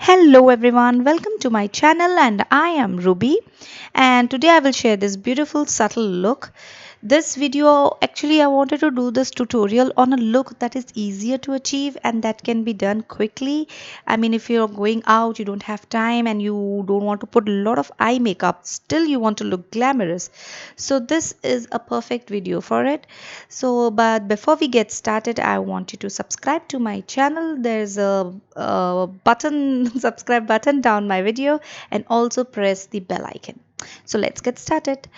Hello everyone, welcome to my channel and I am Ruby, and today I will share this beautiful subtle look. This video actually I wanted to do this tutorial on a look that is easier to achieve and that can be done quickly. I mean, if you're going out, you don't have time and you don't want to put a lot of eye makeup, still you want to look glamorous. So this is a perfect video for it. But before we get started, I want you to subscribe to my channel. There's a button, subscribe button down my video, and also press the bell icon. So let's get started.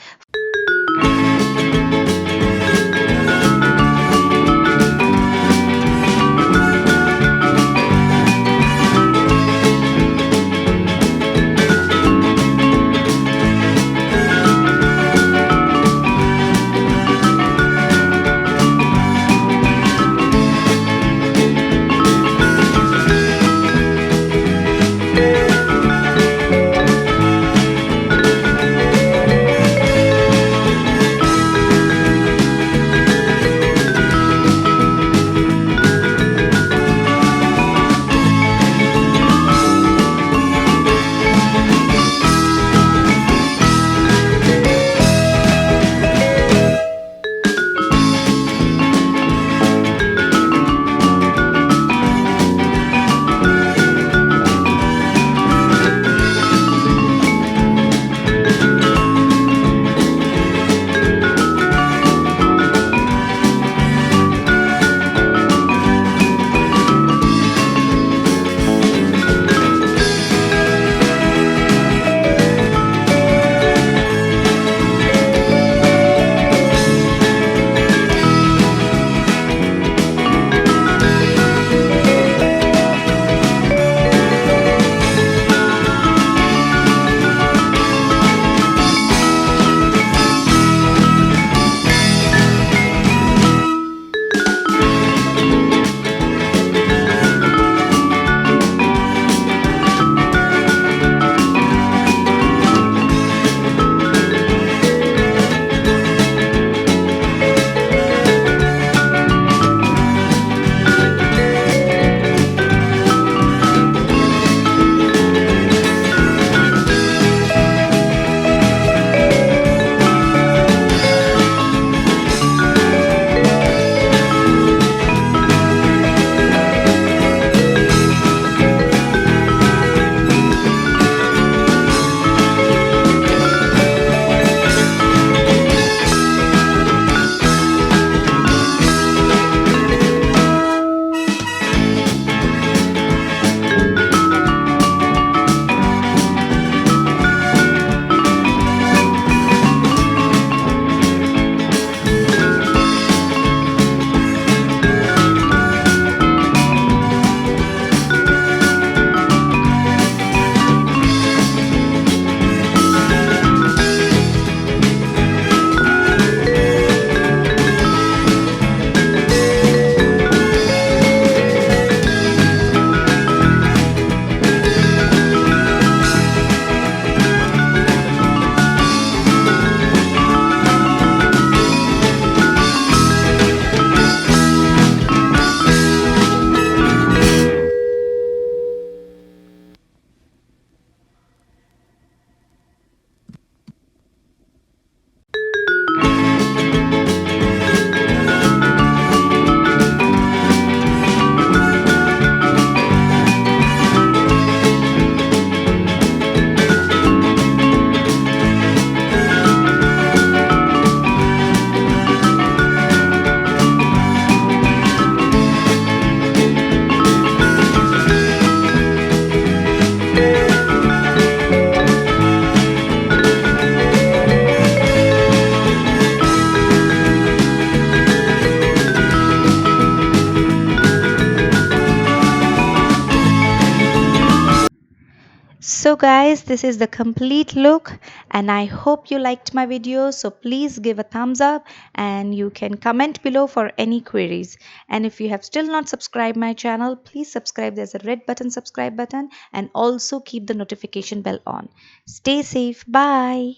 So guys, this is the complete look and I hope you liked my video. So please give a thumbs up and you can comment below for any queries. And if you have still not subscribed my channel, please subscribe. There's a red button, subscribe button, and also keep the notification bell on. Stay safe. Bye.